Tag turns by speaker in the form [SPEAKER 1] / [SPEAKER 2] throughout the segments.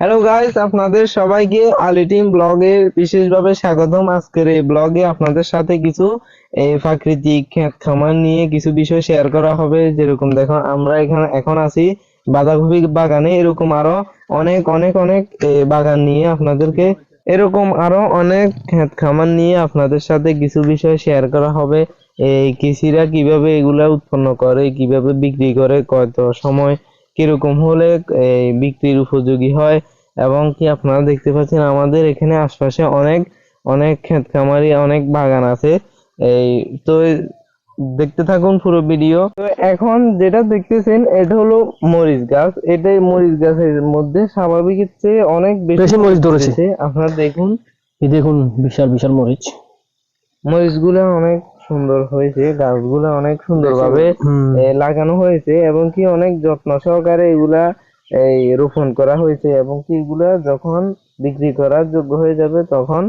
[SPEAKER 1] Hello guys, আপনাদের সবাইকে আলি team ব্লগে বিশেষভাবে স্বাগতম। আজকের এই ব্লগে আপনাদের সাথে কিছু প্রাকৃতিক ক্ষেত খামার নিয়ে কিছু বিষয় শেয়ার করা হবে। যেরকম দেখো, আমরা এখানে এখন আছি বাঁধাকপি বাগানে। এরকম আরো অনেক অনেক অনেক বাগান নিয়ে আপনাদেরকে, এরকম আরো অনেক ক্ষেত খামার নিয়ে আপনাদের সাথে কিছু বিষয় শেয়ার করা হবে। এই কৃষিরা কিভাবে এগুলা উৎপন্ন করে, কিভাবে বিক্রি করে, কত সময় কিরকম হলে বিক্রির উপযোগী হয়, এবং কি আপনারা দেখতে পাচ্ছেন আমাদের এখানে আশপাশে অনেক অনেক ক্ষেত খামারি, অনেক বাগান আছে। এই তো দেখতে থাকুন পুরো ভিডিও। তো এখন যেটা দেখতেছেন এটা হলো মরিচ গাছ। এটাই মরিচ গাছের মধ্যে স্বাভাবিকের চেয়ে অনেক বেশি
[SPEAKER 2] বেশি মরিচ ধরেছে।
[SPEAKER 1] আপনারা দেখুন,
[SPEAKER 2] এই দেখুন বিশাল বিশাল মরিচ।
[SPEAKER 1] মরিচগুলো অনেক সুন্দর হয়েছে, গাছগুলো অনেক সুন্দরভাবে লাগানো হয়েছে, এবং কি অনেক যত্ন সহকারে এগুলা রোপণ করা হয়েছে, এবং কি এগুলা যখন বিক্রি করার যোগ্য হয়ে যাবে তখন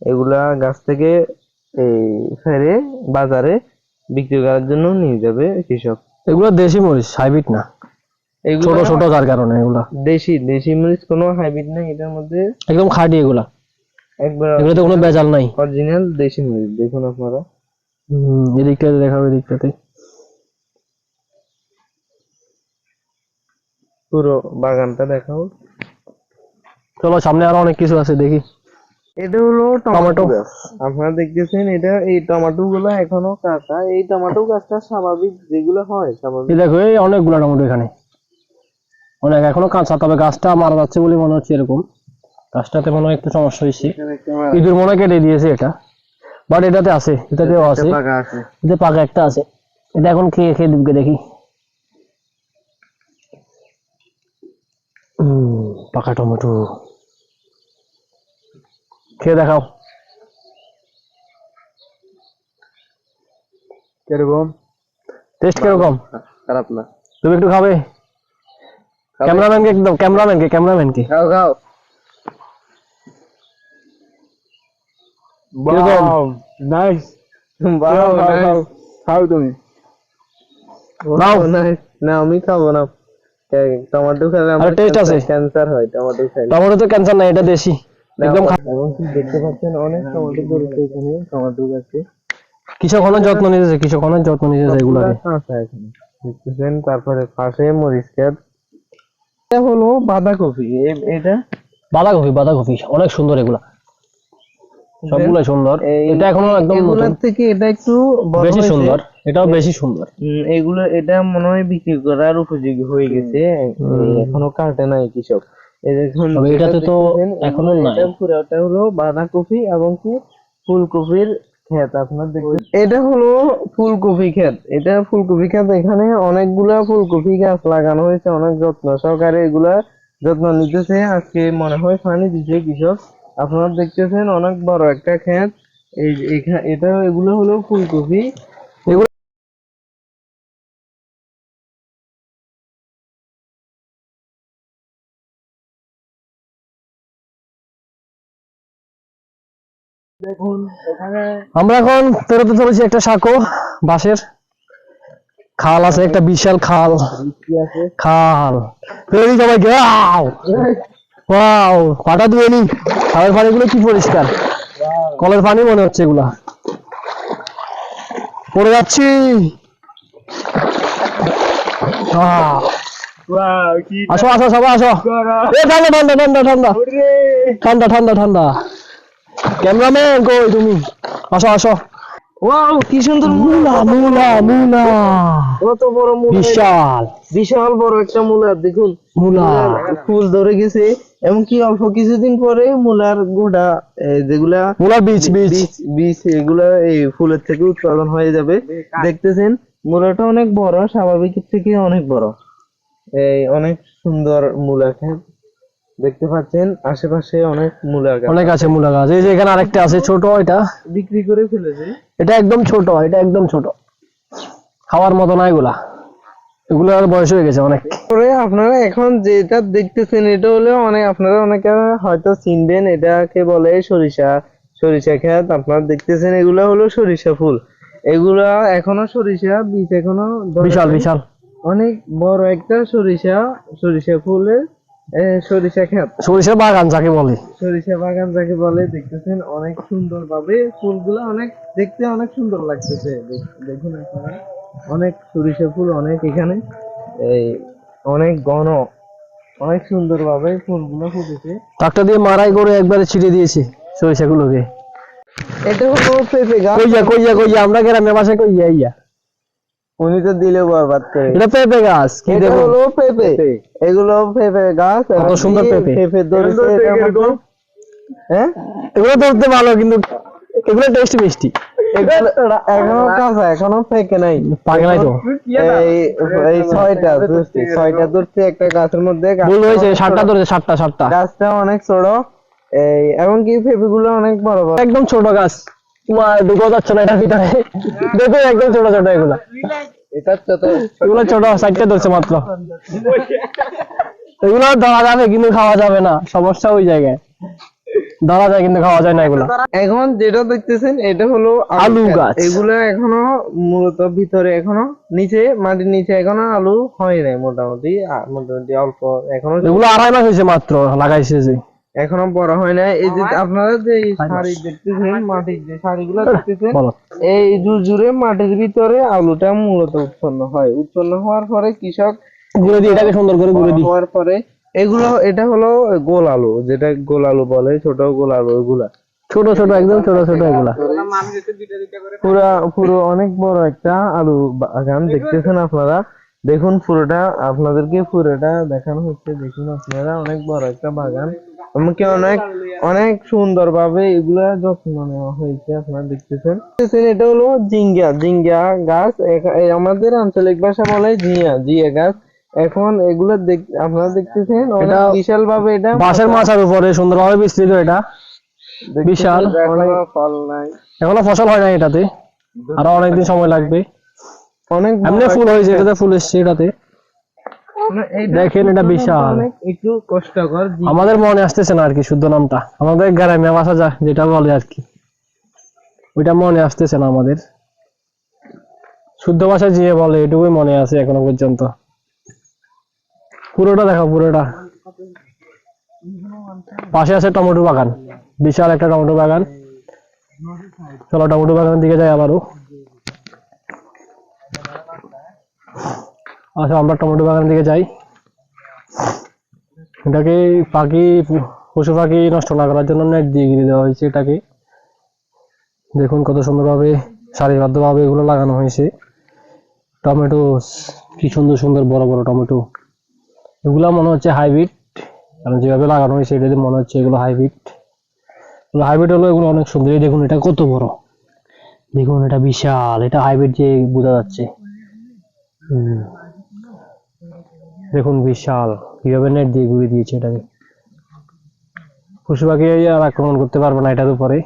[SPEAKER 1] এগুলা গাছ থেকে এই ফেরে বাজারে বিক্রি করার জন্য নিয়ে যাবে কৃষক।
[SPEAKER 2] এগুলো দেশি মরিচ, হাইব্রিড না। ছোট
[SPEAKER 1] এগুলা
[SPEAKER 2] ছোট যার কারণে এগুলা
[SPEAKER 1] দেশি দেশি মরিচ, কোনো হাইব্রিড নেই এটার মধ্যে,
[SPEAKER 2] একদম খাঁটি এগুলা।
[SPEAKER 1] একবার
[SPEAKER 2] এগুলোতে কোনো ভেজাল নাই।
[SPEAKER 1] অরিজিনাল দেশি মরিচ। দেখুন আপনারা,
[SPEAKER 2] এদিকটাতে দেখাবো, এদিকটাতে
[SPEAKER 1] পুরো বাগানটা দেখাও।
[SPEAKER 2] চলো সামনে আরো অনেক কিছু আছে, দেখি।
[SPEAKER 1] এটা হলো টমেটো
[SPEAKER 2] টমেটো।
[SPEAKER 1] গাছ। আপনারা দেখতেছেন এটা, এই টমেটো গুলো এখনো কাঁচা। এই টমেটো গাছটা স্বাভাবিক যেগুলো হয়
[SPEAKER 2] এই
[SPEAKER 1] স্বাভাবিক।
[SPEAKER 2] দেখো, এই অনেকগুলা টমেটো এখানে, অনেক এখনো কাঁচা, তবে গাছটা মারা যাচ্ছে বলে মনে হচ্ছে। এরকম গাছটাতে মনে হয় একটু সমস্যা হয়েছে, ইঁদুর মনে হয় কেটে দিয়েছে এটা। বাট এটাতে আছে, এটাতেও আছে,
[SPEAKER 1] পাকা আছে।
[SPEAKER 2] এতে পাকা একটা আছে। এটা এখন খেয়ে খেয়ে দিবকে দেখি। পাকা টমেটো খেয়ে দেখাও।
[SPEAKER 1] কিরকম?
[SPEAKER 2] টেস্ট কিরকম?
[SPEAKER 1] খারাপ না।
[SPEAKER 2] তুমি একটু খাবে? ক্যামেরাম্যানকে একদম, ক্যামেরাম্যানকে
[SPEAKER 1] খাও খাও।
[SPEAKER 2] কিরকম?
[SPEAKER 1] নাইস। বাহ, নাইস। খাও তুমি।
[SPEAKER 2] নাও।
[SPEAKER 1] নাইস। না, আমি খাবো না। টমেটো খেলে আমার
[SPEAKER 2] টেস্ট আছে।
[SPEAKER 1] ক্যান্সার হয় টমেটো খেলে।
[SPEAKER 2] টমেটো তো ক্যান্সার নাই, এটা দেশি একদম।
[SPEAKER 1] এবং কি দেখতে পাচ্ছেন অনেক টমেটো ধরেছে এখানে টমেটো গাছে।
[SPEAKER 2] কৃষক অনেক যত্ন নিতেছে, এগুলাকে।
[SPEAKER 1] কাঁচা এখানে দেখতেছেন। তারপরে পাশে মরিচ ক্ষেত। এটা হলো বাঁধাকপি। এটা
[SPEAKER 2] বাঁধাকপি, বাঁধাকপি অনেক সুন্দর এগুলা, সবগুলাই সুন্দর। এটা এখনো একদম নতুন,
[SPEAKER 1] এগুলার থেকে এটা একটু বড়
[SPEAKER 2] বেশি
[SPEAKER 1] হয়েছে।
[SPEAKER 2] সুন্দর, এটাও বেশি সুন্দর।
[SPEAKER 1] এগুলো, এটা মনে হয় বিক্রি করার উপযোগী হয়ে গেছে। এখনো কাটে নাই কৃষক। এই দেখুন,
[SPEAKER 2] তবে এটাতে তো এখনো নাই।
[SPEAKER 1] পুরোটা হলো বাঁধাকপি এবং কি ফুলকপির ক্ষেত। আপনার দেখবেন এটা হলো ফুলকপি ক্ষেত। এটা ফুলকপি ক্ষেত। এখানে অনেকগুলা ফুলকপি গাছ লাগানো হয়েছে, অনেক যত্ন সহকারে এগুলা যত্ন নিতেছে। আজকে মনে হয় পানি দিচ্ছে কৃষক। আপনারা দেখতেছেন অনেক বড় একটা ক্ষেত। এটা এগুলো হলো ফুলকপি।
[SPEAKER 2] এগুলো
[SPEAKER 1] দেখুন এখানে
[SPEAKER 2] আমরা এখন পেরোতে চলেছি একটা সাঁকো, বাঁশের খাল আছে, একটা বিশাল খাল।
[SPEAKER 1] বৃষ্টি আছে।
[SPEAKER 2] খাল পেরি সবাইকে, ওয়াও, পাটা ধুয়ে নি। খালের পানিগুলো কি পরিষ্কার, কলের পানি মনে হচ্ছে এগুলা। পড়ে যাচ্ছি। আসো আসো সবাই আসো। এ ঠান্ডা ঠান্ডা ঠান্ডা ঠান্ডা ঠান্ডা ঠান্ডা ঠান্ডা। ক্যামেরাম্যান কই তুমি? আসো আসো।
[SPEAKER 1] ওয়াও, কি সুন্দর
[SPEAKER 2] মুলা মুলা মুলা,
[SPEAKER 1] কত বড় মূলা!
[SPEAKER 2] বিশাল
[SPEAKER 1] বিশাল বড় একটা মূলা। দেখুন
[SPEAKER 2] মুলা।
[SPEAKER 1] মূলার ফুল ধরে গেছে, এবং কি অল্প কিছুদিন পরে মূলার গোড়া, যেগুলা
[SPEAKER 2] মুলার বীজ বীজ
[SPEAKER 1] বীজ বীজ এগুলা এই ফুলের থেকে উৎপাদন হয়ে যাবে। দেখতেছেন মূলাটা অনেক বড়, স্বাভাবিকের থেকে অনেক বড়। এই অনেক সুন্দর মূলা ক্ষেত দেখতে পাচ্ছেন। আশেপাশে অনেক মূলা গাছ
[SPEAKER 2] অনেক আছে, মুলা গাছ। এই যে এখানে আরেকটা আছে ছোট, এটা
[SPEAKER 1] বিক্রি করে ফেলেছে।
[SPEAKER 2] এটা একদম ছোট, এটা একদম ছোট, খাওয়ার মতো না এগুলা। এগুলার বয়স হয়ে গেছে অনেক।
[SPEAKER 1] পরে আপনারা এখন যেটা দেখতেছেন এটা হলো অনেক, আপনারা অনেকে হয়তো চিনবেন, এটাকে বলে সরিষা। সরিষা ক্ষেত আপনারা দেখতেছেন, এগুলা হলো সরিষা ফুল। এগুলা এখনো সরিষা বীজ এখনো ধরে
[SPEAKER 2] বিশাল
[SPEAKER 1] নাই।
[SPEAKER 2] বিশাল।
[SPEAKER 1] অনেক বড় একটা সরিষা, সরিষা ফুলের সরিষা ক্ষেত,
[SPEAKER 2] সরিষার বাগান যাকে বলে।
[SPEAKER 1] সরিষা বাগান যাকে বলে, দেখতেছেন অনেক সুন্দর ভাবে ফুলগুলো, অনেক দেখতে অনেক সুন্দর লাগতেছে। দেখুন আপনারা, অনেক সরিষা ফুল, অনেক এখানে এই অনেক ঘন, অনেক সুন্দর ভাবে ফুলগুলো ফুটেছে।
[SPEAKER 2] ট্রাক্টর দিয়ে মারাই করে একবারে ছিটিয়ে দিয়েছে সরিষাগুলোকে।
[SPEAKER 1] এটা হলো পেঁপে গাছ।
[SPEAKER 2] কইয়া আমরা গ্রামের বাসায় কইয়া ইয়া,
[SPEAKER 1] উনি তো দিলে বরবাদ করে।
[SPEAKER 2] এটা পেঁপে গাছ, কি
[SPEAKER 1] এটা
[SPEAKER 2] দেখো
[SPEAKER 1] হলো পেঁপে, এগুলো পেঁপে গাছ।
[SPEAKER 2] কত সুন্দর পেঁপে।
[SPEAKER 1] পেঁপে ধরেছে এটার মধ্যে। হ্যাঁ,
[SPEAKER 2] এগুলো ধরতে ভালো কিন্তু এগুলো টেস্ট মিষ্টি।
[SPEAKER 1] এগুলো এখনো কাঁচা, এখনো পেকে নাই,
[SPEAKER 2] পাকে নাই তো।
[SPEAKER 1] এই এই ছয়টা ধরছে একটা গাছের মধ্যে।
[SPEAKER 2] ভুল হয়েছে, 7টা ধরেছে, 7টা।
[SPEAKER 1] গাছটা অনেক ছোট, এই এমনকি পেঁপে গুলো অনেক বড় বড়।
[SPEAKER 2] একদম ছোট গাছ, ঢুকো যাচ্ছে না এটার ভিতরে। দেখো একদম ছোট ছোট এগুলা,
[SPEAKER 1] এটা তো
[SPEAKER 2] এগুলো ছোট, 4টা ধরছে মাত্র। এগুলো ধরা যাবে কিন্তু খাওয়া যাবে না, সমস্যা ওই জায়গায়। ধরা যায় কিন্তু খাওয়া যায় না এগুলো।
[SPEAKER 1] এখন যেটা দেখতেছেন এটা হলো
[SPEAKER 2] আলু
[SPEAKER 1] ক্ষেত।
[SPEAKER 2] গাছ।
[SPEAKER 1] এগুলো এখনো মূলত ভিতরে, এখনো নিচে, মাটির নিচে এখনো আলু হয় নাই, মোটামুটি মোটামুটি অল্প এখনো।
[SPEAKER 2] এগুলো 2.5 মাস হয়েছে মাত্র লাগাইছে যে,
[SPEAKER 1] এখনো বড় হয় নাই। এই যে আপনারা যে শাড়ি দেখতেছেন, মাটির যে শাড়িগুলো দেখতেছেন,
[SPEAKER 2] বলো।
[SPEAKER 1] এই জুজুরে মাটির ভিতরে আলুটা মূলত উৎপন্ন হয়। উৎপন্ন হওয়ার পরে কৃষক
[SPEAKER 2] গুঁড়ো দিই, এটাকে সুন্দর করে গুঁড়ো দিই।
[SPEAKER 1] হওয়ার পরে এগুলো, এটা হলো গোল আলু, যেটা গোল আলু বলে, ছোট গোল আলু এগুলা।
[SPEAKER 2] ছোট ছোট, একদম ছোট ছোট এগুলা।
[SPEAKER 1] পুরা পুরো অনেক বড় একটা আলু বাগান দেখতেছেন আপনারা। দেখুন পুরোটা, আপনাদেরকে পুরোটা দেখানো হচ্ছে। দেখুন আপনারা, অনেক বড় একটা বাগান, এমনকি অনেক অনেক সুন্দর ভাবে এগুলা যত্ন নেওয়া হয়েছে। আপনারা দেখতেছেন, এটা হলো জিঙ্গা, জিঙ্গা গাছ। আমাদের আঞ্চলিক ভাষা বলে জিয়া, জিয়া গাছ। এখন এগুলা আপনারা দেখতেছেন অনেক বিশাল ভাবে, এটা
[SPEAKER 2] বাঁশের মাচার উপরে সুন্দরভাবে বিস্তৃত, এটা বিশাল।
[SPEAKER 1] এখনো ফল নাই,
[SPEAKER 2] এখনো ফসল হয় না এটাতে, আরো অনেকদিন সময় লাগবে।
[SPEAKER 1] অনেক
[SPEAKER 2] এমনি ফুল হয়েছে, এটাতে ফুল এসছে এটাতে। দেখেন এটা বিশাল।
[SPEAKER 1] একটু কষ্টকর।
[SPEAKER 2] আমাদের মনে আসতেছে না আর কি শুদ্ধ নামটা, আমাদের গ্রামে ভাষা যেটা বলে আর কি, ওইটা মনে আসতেছে না আমাদের। শুদ্ধ ভাষায় যে বলে এটুকুই মনে আছে এখনো পর্যন্ত। পুরোটা দেখো, পুরোটা। পাশে আছে টমেটো বাগান, বিশাল একটা টমেটো বাগান। চলো টমেটো বাগানের দিকে যাই আবারও। আচ্ছা, আমরা টমেটো বাগানের দিকে যাই। এটাকে পশু পাখি নষ্ট না করার জন্য নেট দিয়ে ঘিরে দেওয়া হয়েছে এটাকে। দেখুন কত সুন্দরভাবে সারিবদ্ধভাবে এগুলো লাগানো হয়েছে। টমেটো, কি সুন্দর সুন্দর বড় বড় টমেটো। এগুলা মনে হচ্ছে হাইব্রিড, কারণ যেভাবে লাগানো হয়েছে এটাতে মনে হচ্ছে এগুলো হাইব্রিড। হাইব্রিড হলো এগুলো অনেক সুন্দর। এই দেখুন এটা কত বড়, দেখুন এটা বিশাল, এটা হাইব্রিড যে বোঝা যাচ্ছে। দেখুন বিশাল, কিভাবে নেট দিয়ে ঘুরিয়ে দিয়েছে এটাকে। পশু পাখি আর আক্রমণ করতে পারবে না এটার উপরে।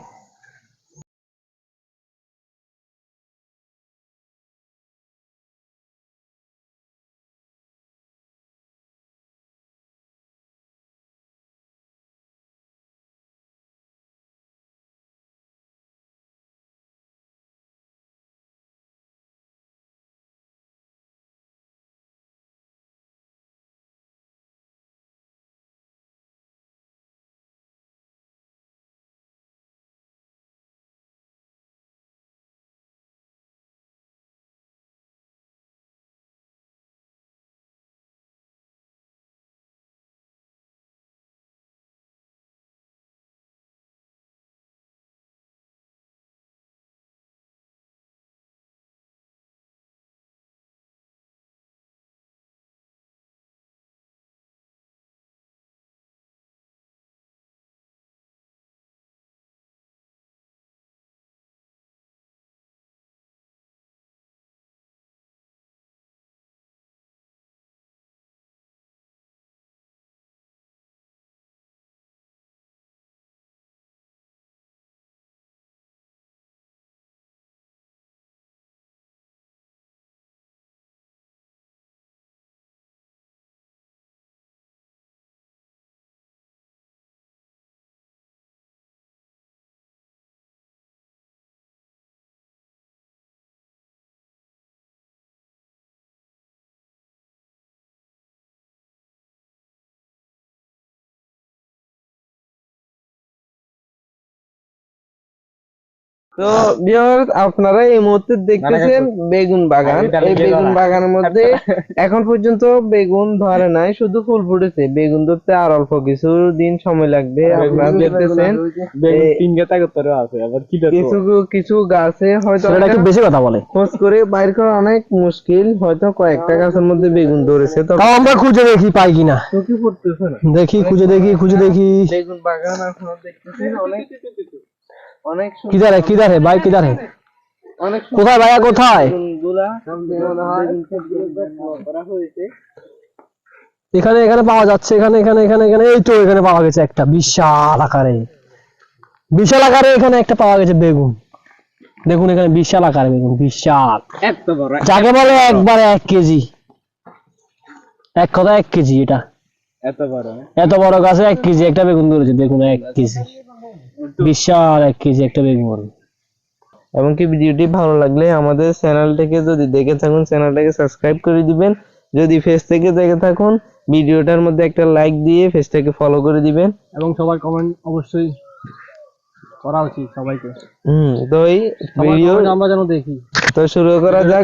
[SPEAKER 1] তো ভিউয়ার্স, আপনারা এই মুহূর্তে দেখতেছেন বেগুন বাগান। এই বেগুন বাগানের মধ্যে এখন পর্যন্ত বেগুন ধরে নাই, শুধু ফুল ফুটেছে। বেগুন ধরতে আর অল্প কিছু দিন সময় লাগবে। আপনারা দেখতেছেন কিছু কিছু গাছে হয়তো
[SPEAKER 2] এটা একটু বেশি কথা বলে।
[SPEAKER 1] খোঁজ করে বাইর করা অনেক মুশকিল, হয়তো কয়েকটা গাছের মধ্যে বেগুন ধরেছে। তো
[SPEAKER 2] তাও আমরা খুঁজে দেখি পাই কিনা,
[SPEAKER 1] চোখে পড়তেছে না।
[SPEAKER 2] দেখি খুঁজে দেখি।
[SPEAKER 1] বেগুন বাগান আপনারা দেখতেছেন অনেক অনেক
[SPEAKER 2] কিধার হে ভাই, কিধার হে?
[SPEAKER 1] অনেক
[SPEAKER 2] কোথায় ভাইয়া, কোথায়?
[SPEAKER 1] বেগুনগুলা মনে হয় করা হয়েছে।
[SPEAKER 2] এখানে পাওয়া যাচ্ছে, এখানে এই তো এখানে পাওয়া গেছে একটা বিশাল আকারে এখানে একটা পাওয়া গেছে বেগুন। দেখুন এখানে বিশাল আকারে বেগুন, বিশাল,
[SPEAKER 1] এত বড়
[SPEAKER 2] যাকে বলে একবারে 1 কেজি, এক কথা 1 কেজি। এটা এত বড় গাছে 1 কেজি একটা বেগুন ধরেছে। দেখুন 1 কেজি, বিশাল 1 কেজি একটা বেগুন।
[SPEAKER 1] এমনকি ভিডিওটি ভালো লাগলে আমাদের চ্যানেলটাকে যদি দেখে থাকুন চ্যানেলটাকে সাবস্ক্রাইব করে দিবেন। যদি ফেস থেকে দেখে থাকুন ভিডিওটার মধ্যে একটা লাইক দিয়ে পেজটাকে ফলো করে দিবেন।
[SPEAKER 2] এবং সবাই কমেন্ট অবশ্যই করা উচিত সবাইকে।
[SPEAKER 1] তো এই ভিডিও
[SPEAKER 2] আমরা যেন দেখি।
[SPEAKER 1] তো শুরু করা যাক।